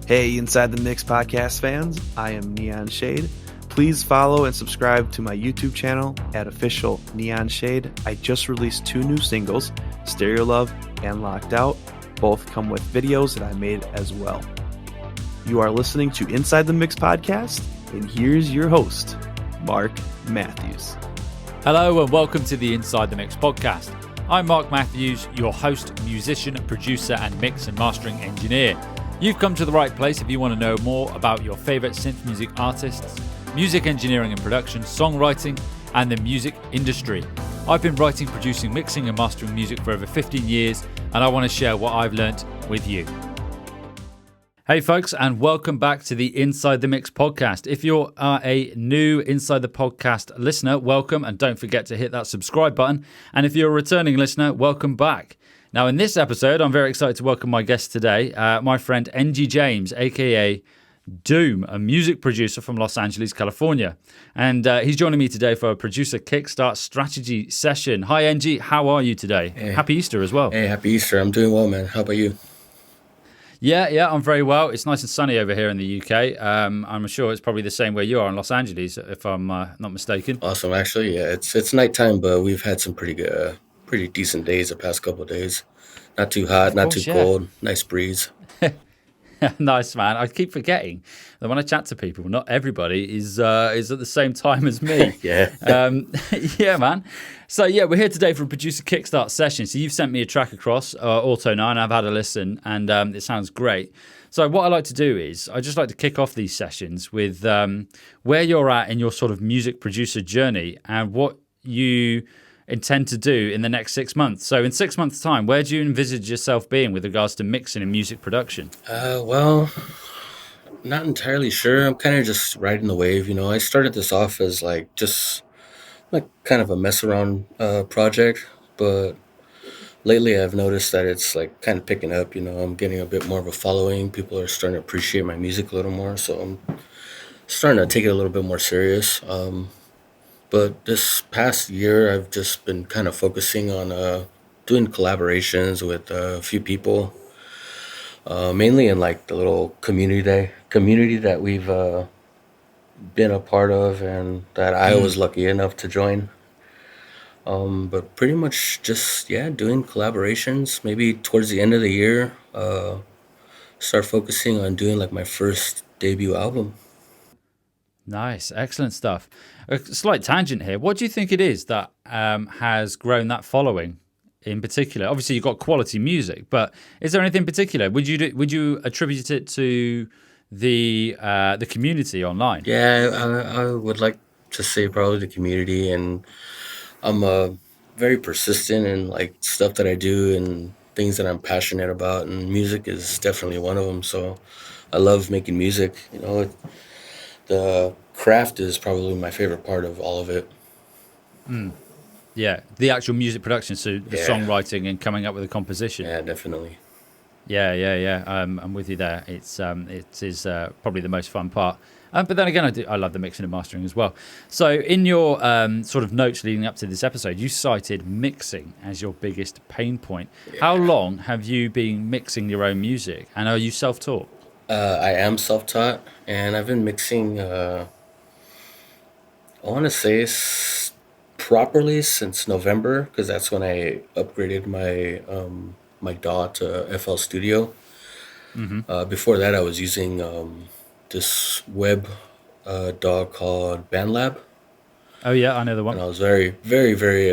Hey, Inside the Mix podcast fans, I am Neon Shade. Please follow and subscribe to my YouTube channel at Official Neon Shade. I just released 2 new singles, Stereo Love and Locked Out. Both come with videos that I made as well. You are listening to Inside the Mix podcast, and here's your host, Mark Matthews. Hello and welcome to the Inside the Mix podcast. I'm Mark Matthews, your host, musician, producer, and mix and mastering engineer. You've come to the right place if you want to know more about your favorite synth music artists, music engineering and production, songwriting, and the music industry. I've been writing, producing, mixing, and mastering music for over 15 years, and I want to share what I've learnt with you. Hey folks, and welcome back to the Inside the Mix podcast. If you're a new Inside the Podcast listener, welcome, and don't forget to hit that subscribe button. And if you're a returning listener, welcome back. Now, in this episode, I'm very excited to welcome my guest today, my friend Enji James, aka DOOOM, a music producer from Los Angeles, California. And he's joining me today for a Producer Kickstart strategy session. Hi, Enji. How are you today? Hey. Happy Easter as well. Hey, happy Easter. I'm doing well, man. How about you? Yeah, I'm very well. It's nice and sunny over here in the UK. I'm sure it's probably the same where you are in Los Angeles, if I'm not mistaken. Awesome. Actually, yeah, it's nighttime, but we've had some pretty decent days the past couple of days. Not too hot, not too cold. Nice breeze. Nice, man. I keep forgetting that when I chat to people, not everybody is at the same time as me. Yeah. Yeah, man. So, yeah, we're here today for a Producer Kickstart session. So you've sent me a track across, Auto 9. I've had a listen, and it sounds great. So what I like to do is I just like to kick off these sessions with where you're at in your sort of music producer journey and what you intend to do in the next 6 months. So in 6 months' time, where do you envisage yourself being with regards to mixing and music production? Well, not entirely sure. I'm kind of just riding the wave. I started this off as just kind of a mess around project, but lately I've noticed that it's kind of picking up. I'm getting a bit more of a following. People are starting to appreciate my music a little more, so I'm starting to take it a little bit more serious. But this past year, I've just been kind of focusing on doing collaborations with a few people, mainly in the little community that we've been a part of and that I was lucky enough to join. But pretty much just, doing collaborations. Maybe towards the end of the year, start focusing on doing my first debut album. Nice, excellent stuff. A slight tangent here. What do you think it is that has grown that following in particular? Obviously, you've got quality music, but is there anything in particular? Would you attribute it to the community online? Yeah, I would like to say probably the community, and I'm very persistent in stuff that I do and things that I'm passionate about, and music is definitely one of them. So I love making music. The craft is probably my favorite part of all of it. Yeah, the actual music production, so the songwriting and coming up with a composition. Yeah, definitely. Yeah. I'm with you there. It is probably the most fun part. But then again, I love the mixing and mastering as well. So in your sort of notes leading up to this episode, you cited mixing as your biggest pain point. Yeah. How long have you been mixing your own music, and are you self-taught? I am self-taught, and I've been mixing, I want to say properly since November, because that's when I upgraded my DAW to FL Studio. Before that, I was using this web DAW called BandLab. Oh yeah, I know the one. And I was very, very, very,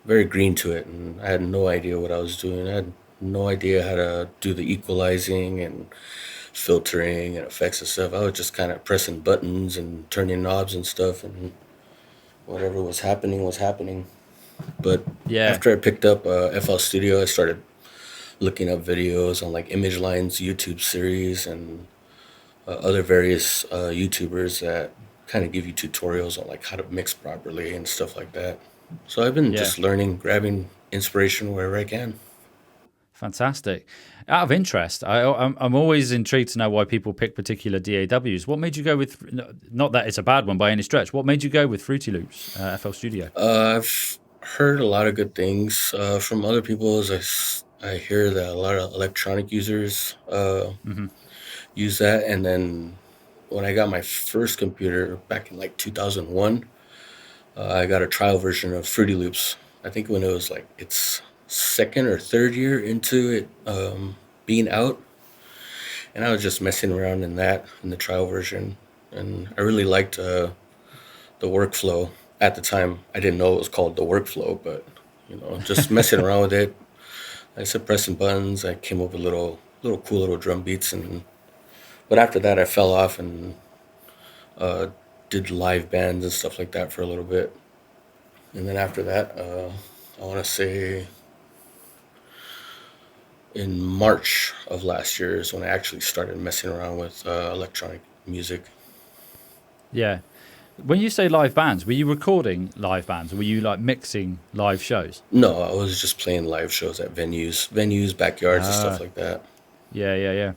very green to it, and I had no idea what I was doing. I had no idea how to do the equalizing and filtering and effects and stuff. I was just kind of pressing buttons and turning knobs and stuff, and whatever was happening. But after I picked up FL Studio, I started looking up videos on Image Line's YouTube series and other various YouTubers that kind of give you tutorials on how to mix properly and stuff like that. So I've been just learning, grabbing inspiration wherever I can. Fantastic. Out of interest, I'm always intrigued to know why people pick particular DAWs. What made you go with, not that it's a bad one by any stretch, what made you go with Fruity Loops, FL Studio? I've heard a lot of good things from other people. As I hear that a lot of electronic users Hmm. use that. And then when I got my first computer back in like 2001, I got a trial version of Fruity Loops. I think when it was like its second or third year into it being out, and I was just messing around in that in the trial version, and I really liked the workflow. At the time, I didn't know it was called the workflow, but just messing around with it. I started pressing buttons. I came up with little cool little drum beats, and but after that, I fell off and uh, did live bands and stuff like that for a little bit. And then after that, I want to say in March of last year is when I actually started messing around with electronic music. Yeah. When you say live bands, were you recording live bands, or were you like mixing live shows? No, I was just playing live shows at venues, backyards, and stuff Ah, like that. yeah, yeah, yeah.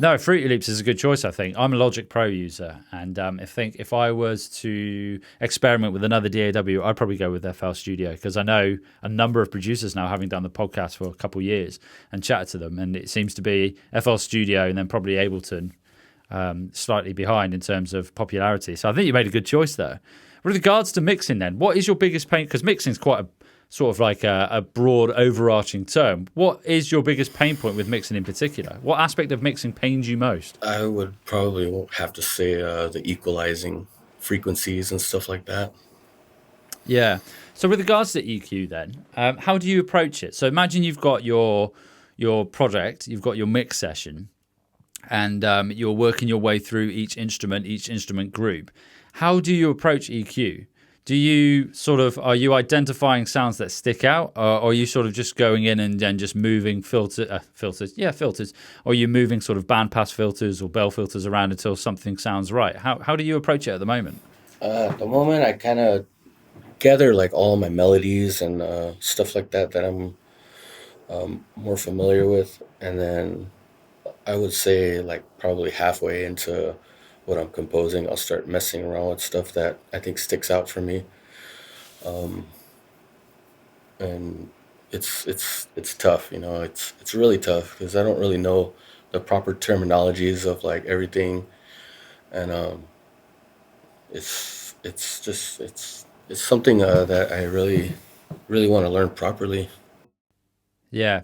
No, Fruity Loops is a good choice, I think. I'm a Logic Pro user, and I think if I was to experiment with another DAW, I'd probably go with FL Studio, because I know a number of producers now, having done the podcast for a couple of years and chatted to them, and it seems to be FL Studio and then probably Ableton slightly behind in terms of popularity. So I think you made a good choice there. With regards to mixing, then, what is your biggest pain? Because mixing is quite a sort of like a broad, overarching term. What is your biggest pain point with mixing in particular? What aspect of mixing pains you most? I would probably have to say the equalizing frequencies and stuff like that. Yeah. So with regards to EQ, then, how do you approach it? So imagine you've got your project, you've got your mix session, and you're working your way through each instrument group. How do you approach EQ? Do you sort of, are you identifying sounds that stick out, or are you sort of just going in and then just moving filters, or are you moving sort of bandpass filters or bell filters around until something sounds right? How do you approach it at the moment? At the moment, I kind of gather like all my melodies and stuff like that that I'm more familiar with, and then I would say like probably halfway into what I'm composing, I'll start messing around with stuff that I think sticks out for me. And it's tough, it's really tough because I don't really know the proper terminologies of like everything, and it's something that I really want to learn properly. Yeah.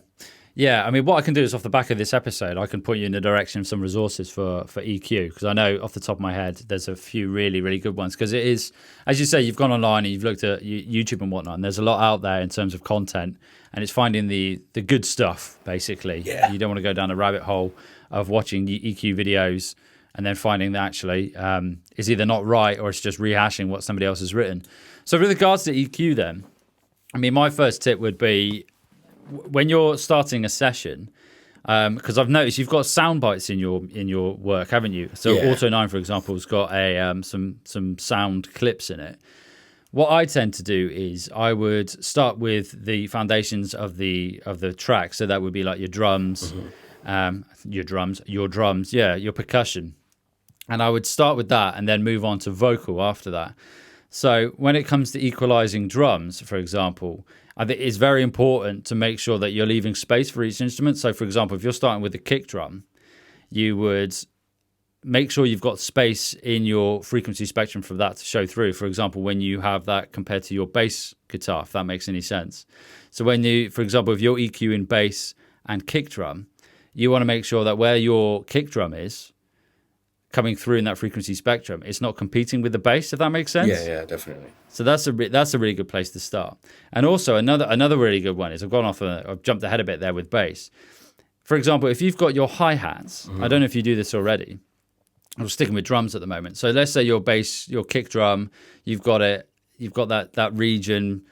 Yeah, I mean, what I can do is off the back of this episode, I can point you in the direction of some resources for EQ, because I know off the top of my head, there's a few really, really good ones. Because it is, as you say, you've gone online and you've looked at YouTube and whatnot, and there's a lot out there in terms of content, and it's finding the good stuff, basically. Yeah. You don't want to go down a rabbit hole of watching the EQ videos and then finding that actually is either not right or it's just rehashing what somebody else has written. So with regards to EQ then, I mean, my first tip would be when you're starting a session, because I've noticed you've got sound bites in your work, haven't you? So Yeah. Auto 9, for example, has got a some sound clips in it. What I tend to do is I would start with the foundations of the track. So that would be like your drums, your percussion, and I would start with that and then move on to vocal after that. So when it comes to equalizing drums, for example, I think it's very important to make sure that you're leaving space for each instrument. So, for example, if you're starting with the kick drum, you would make sure you've got space in your frequency spectrum for that to show through. For example, when you have that compared to your bass guitar, if that makes any sense. So when you, for example, if you're EQing bass and kick drum, you want to make sure that where your kick drum is coming through in that frequency spectrum, it's not competing with the bass, if that makes sense. Yeah, definitely. So that's a really good place to start. And also another really good one is I've jumped ahead a bit there with bass. For example, if you've got your hi-hats, I don't know if you do this already. I'm sticking with drums at the moment. So let's say your bass, your kick drum, you've got that region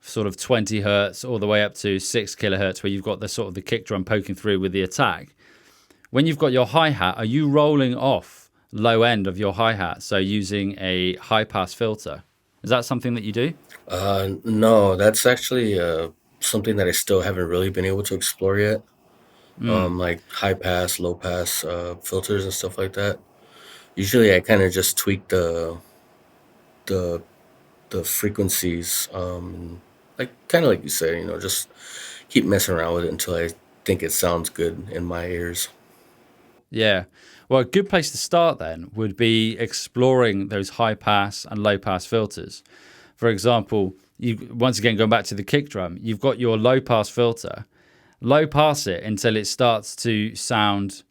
sort of 20 hertz all the way up to 6 kilohertz where you've got the sort of the kick drum poking through with the attack. When you've got your hi-hat, are you rolling off low end of your hi-hat, so using a high-pass filter? Is that something that you do? No, that's actually something that I still haven't really been able to explore yet. Like high pass, low pass filters and stuff like that. Usually, I kind of just tweak the frequencies, like kind of like you said, just keep messing around with it until I think it sounds good in my ears. Yeah. Well, a good place to start then would be exploring those high pass and low pass filters. For example, you once again going back to the kick drum, you've got your low pass filter. Low pass it until it starts to sound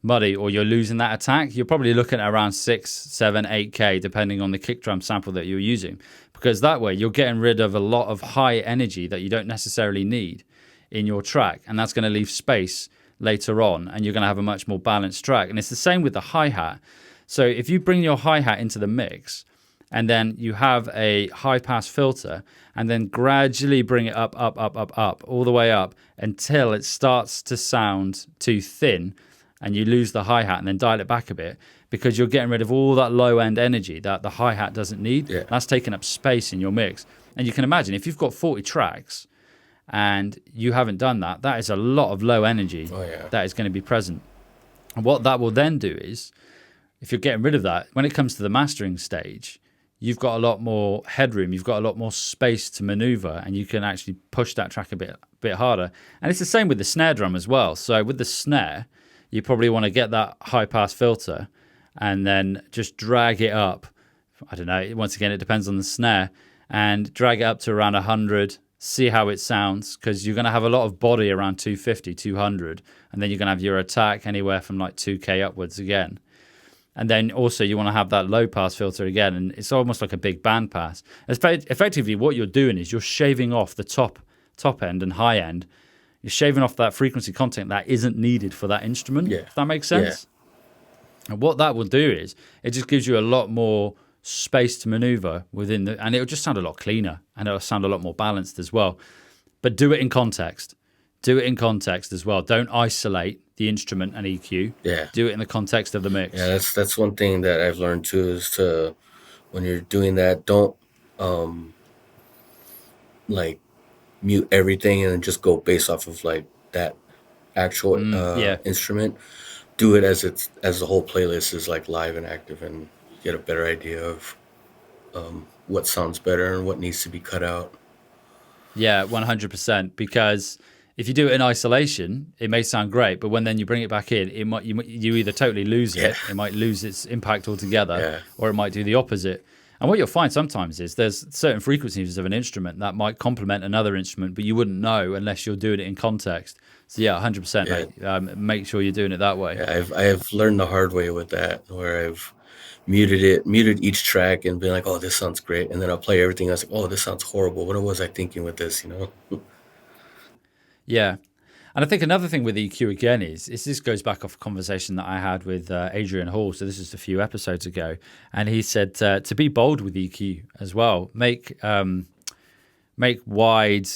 muddy or you're losing that attack. You're probably looking at around 6, 7, 8K depending on the kick drum sample that you're using, because that way you're getting rid of a lot of high energy that you don't necessarily need in your track, and that's going to leave space later on, and you're going to have a much more balanced track. And it's the same with the hi-hat. So if you bring your hi-hat into the mix and then you have a high pass filter and then gradually bring it up, all the way up until it starts to sound too thin, and you lose the hi-hat and then dial it back a bit, because you're getting rid of all that low-end energy that the hi-hat doesn't need. Yeah. That's taking up space in your mix. And you can imagine if you've got 40 tracks and you haven't done that, that is a lot of low energy that is going to be present. And what that will then do is, if you're getting rid of that, when it comes to the mastering stage, you've got a lot more headroom, you've got a lot more space to maneuver, and you can actually push that track a bit harder. And it's the same with the snare drum as well. So with the snare, you probably want to get that high pass filter and then just drag it up. I don't know, once again, it depends on the snare, and drag it up to around 100, see how it sounds, because you're going to have a lot of body around 250, 200, and then you're going to have your attack anywhere from like 2K upwards again. And then also you want to have that low pass filter again, and it's almost like a big band pass. Effectively, what you're doing is you're shaving off the top end and high end. You're shaving off that frequency content that isn't needed for that instrument, if that makes sense. Yeah. And what that will do is it just gives you a lot more space to maneuver within and it'll just sound a lot cleaner, and it'll sound a lot more balanced as well. But do it in context. Do it in context as well. Don't isolate the instrument and EQ. Yeah. Do it in the context of the mix. Yeah, that's one thing that I've learned too, is to, when you're doing that, don't like mute everything and then just go based off of like that actual instrument. Do it as the whole playlist is like live and active, and get a better idea of what sounds better and what needs to be cut out. Yeah, 100%. Because if you do it in isolation, it may sound great, but when then you bring it back in, it might you either totally lose it might lose its impact altogether, or it might do the opposite. And what you'll find sometimes is there's certain frequencies of an instrument that might complement another instrument, but you wouldn't know unless you're doing it in context. So 100%, mate, make sure you're doing it that way. Yeah, I have learned the hard way with that, where I've muted each track and been like, oh, this sounds great, and then I'll play everything else like, oh, this sounds horrible. What was I thinking with this, Yeah. And I think another thing with EQ again is this goes back off a conversation that I had with Adrian Hall. So this is a few episodes ago. And he said to be bold with EQ as well. Make wide,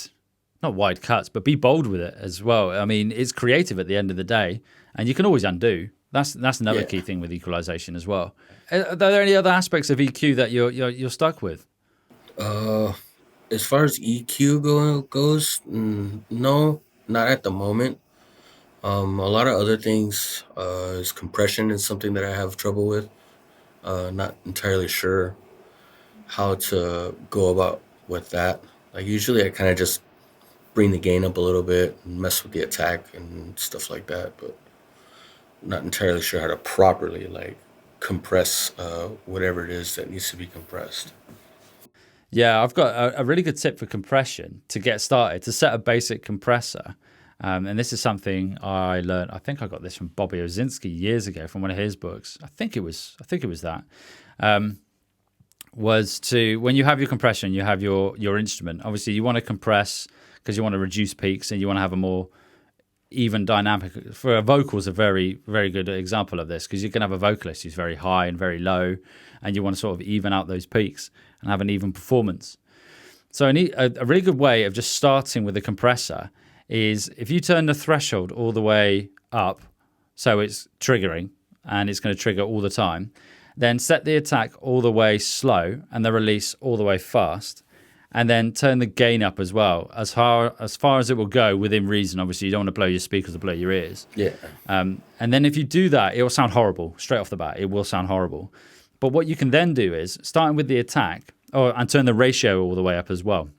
not wide cuts, but be bold with it as well. I mean, it's creative at the end of the day, and you can always undo. That's another key thing with equalization as well. Are there any other aspects of EQ that you're stuck with? As far as EQ goes, no, not at the moment. A lot of other things, is compression is something that I have trouble with. Not entirely sure how to go about with that. Like usually I kind of just bring the gain up a little bit and mess with the attack and stuff like that, but not entirely sure how to properly like compress whatever it is that needs to be compressed. Yeah, I've got a really good tip for compression to get started, to set a basic compressor. And this is something I learned. I think I got this from Bobby Ozinski years ago from one of his books. I think it was that. Was to, when you have your compression, you have your instrument. Obviously, you want to compress because you want to reduce peaks and you want to have a more even dynamic. For a vocal is a very, very good example of this, because you can have a vocalist who's very high and very low, and you want to sort of even out those peaks and have an even performance. So a really good way of just starting with a compressor is if you turn the threshold all the way up, so it's triggering and it's going to trigger all the time, then set the attack all the way slow and the release all the way fast, and then turn the gain up as well, as far as it will go within reason. Obviously, you don't want to blow your speakers or blow your ears. Yeah. And then if you do that, it will sound horrible. Straight off the bat, it will sound horrible. But what you can then do is, starting with the attack, and turn the ratio all the way up as well.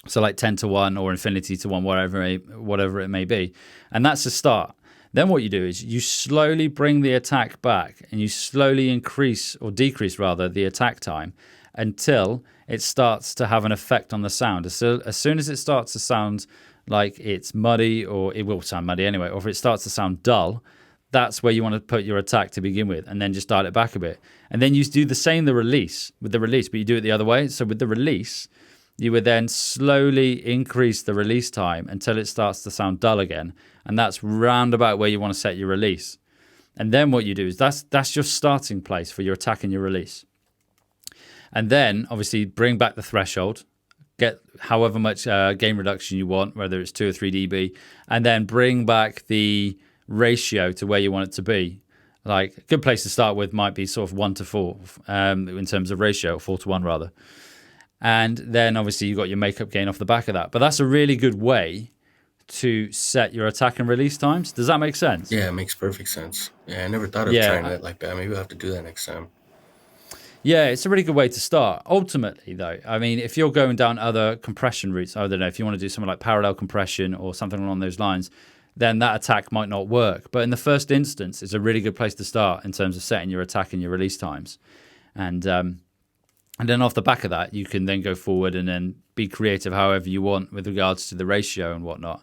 So like 10 to 1 or infinity to 1, whatever it may be. And that's the start. Then what you do is you slowly bring the attack back and you slowly increase or decrease rather the attack time until it starts to have an effect on the sound. So as soon as it starts to sound like it's muddy, or it will sound muddy anyway, or if it starts to sound dull, that's where you want to put your attack to begin with, and then just dial it back a bit. And then you do the same with the release, but you do it the other way. So with the release, you would then slowly increase the release time until it starts to sound dull again. And that's round about where you want to set your release. And then what you do is that's your starting place for your attack and your release. And then obviously bring back the threshold, get however much gain reduction you want, whether it's 2 or 3 dB, and then bring back the ratio to where you want it to be. Like a good place to start with might be sort of 1 to 4 in terms of ratio, 4 to 1 rather. And then obviously you've got your makeup gain off the back of that. But that's a really good way to set your attack and release times. Does that make sense? Yeah, it makes perfect sense. Yeah, I never thought of trying it like that. Maybe we'll have to do that next time. Yeah, it's a really good way to start. Ultimately, though, I mean, if you're going down other compression routes, I don't know, if you want to do something like parallel compression or something along those lines, then that attack might not work. But in the first instance, it's a really good place to start in terms of setting your attack and your release times. And then off the back of that, you can then go forward and then be creative however you want with regards to the ratio and whatnot.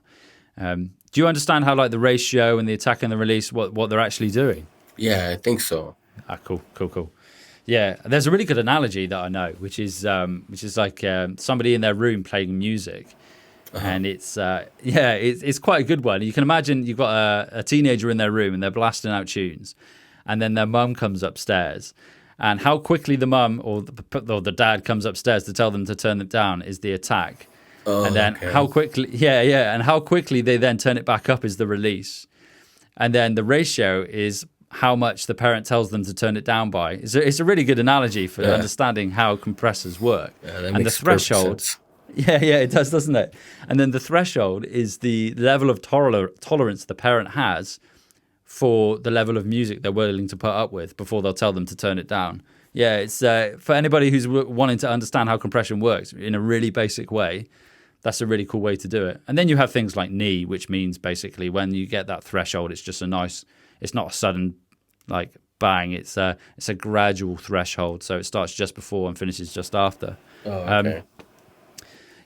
Do you understand how like the ratio and the attack and the release, what they're actually doing? Yeah, I think so. Cool. Yeah, there's a really good analogy that I know, which is like somebody in their room playing music. And it's quite a good one. You can imagine you've got a teenager in their room and they're blasting out tunes. And then their mum comes upstairs. And how quickly the mum or the dad comes upstairs to tell them to turn it down is the attack. And then how quickly they then turn it back up is the release. And then the ratio is how much the parent tells them to turn it down by. It's a really good analogy for understanding how compressors work. Yeah, that makes the threshold. Sense. Yeah, it does, doesn't it? And then the threshold is the level of tolerance the parent has for the level of music they're willing to put up with before they'll tell them to turn it down. Yeah, it's for anybody who's wanting to understand how compression works in a really basic way, that's a really cool way to do it. And then you have things like knee, which means basically when you get that threshold, it's just it's not a sudden like bang, it's a gradual threshold. So it starts just before and finishes just after. Oh, okay.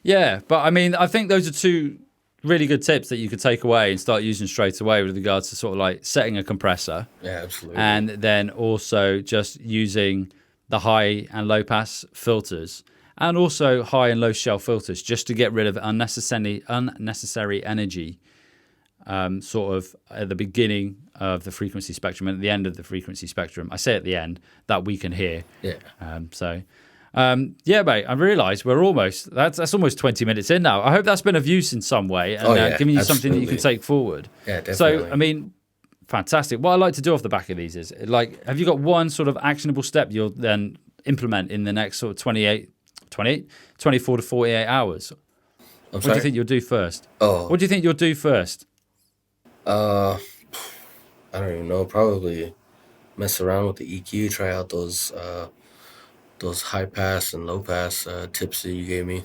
Yeah, but I mean, I think those are two really good tips that you could take away and start using straight away with regards to sort of like setting a compressor. Yeah, absolutely. And then also just using the high and low pass filters and also high and low shell filters just to get rid of unnecessary energy sort of at the beginning of the frequency spectrum and at the end of the frequency spectrum. I say at the end that we can hear. Yeah. Yeah, mate, I realise that's almost 20 minutes in now. I hope that's been of use in some way and giving you something that you can take forward. Yeah, definitely. So, I mean, fantastic. What I like to do off the back of these is, like, have you got one sort of actionable step you'll then implement in the next sort of 24 to 48 hours? What do you think you'll do first? What do you think you'll do first? I don't even know. Probably mess around with the EQ, try out those high pass and low pass tips that you gave me.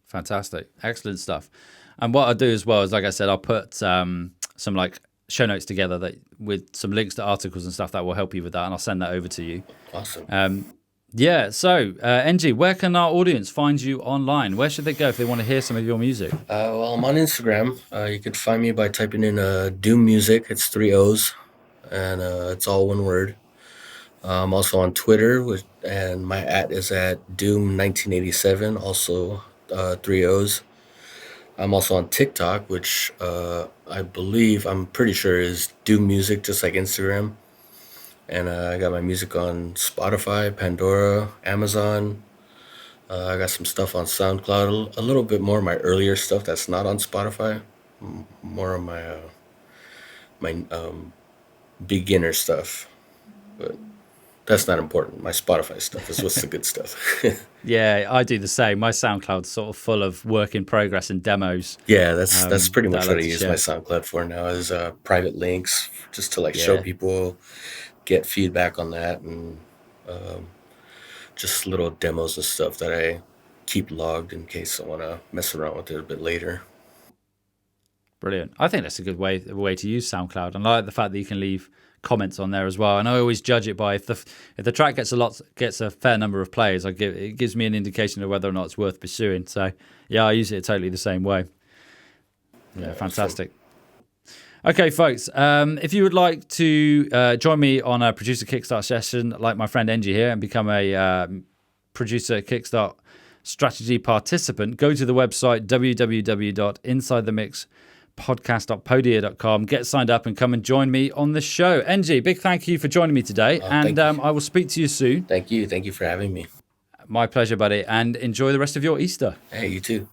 Fantastic. Excellent stuff. And what I'll do as well is, like I said, I'll put some like show notes together with some links to articles and stuff that will help you with that, and I'll send that over to you. Awesome. Yeah, so Enji, where can our audience find you online? Where should they go if they want to hear some of your music? Well, I'm on Instagram. You can find me by typing in Doom Music. It's 3 O's, and it's all one word. I'm also on Twitter, and my @ is at Doom1987, also 3 O's. I'm also on TikTok, which I'm pretty sure is Doom Music, just like Instagram. And I got my music on Spotify, Pandora, Amazon. I got some stuff on SoundCloud, a little bit more of my earlier stuff that's not on Spotify, more of my beginner stuff. But that's not important. My Spotify stuff is what's the good stuff. Yeah, I do the same. My SoundCloud's sort of full of work in progress and demos. Yeah, that's pretty much what I use my SoundCloud for now, is private links just to show people, get feedback on that, and just little demos and stuff that I keep logged in case I want to mess around with it a bit later. Brilliant. I think that's a good way to use SoundCloud, and I like the fact that you can leave comments on there as well. And I always judge it by if the track gets a fair number of plays, it gives me an indication of whether or not it's worth pursuing. So yeah, I use it totally the same way. Yeah, fantastic. Okay, folks, if you would like to join me on a Producer Kickstart session like my friend Enji here and become a Producer Kickstart strategy participant, go to the website www.insidethemixpodcast.podia.com, get signed up and come and join me on the show. Enji, big thank you for joining me today, and I will speak to you soon. Thank you for having me. My pleasure, buddy, and enjoy the rest of your Easter. Hey, you too.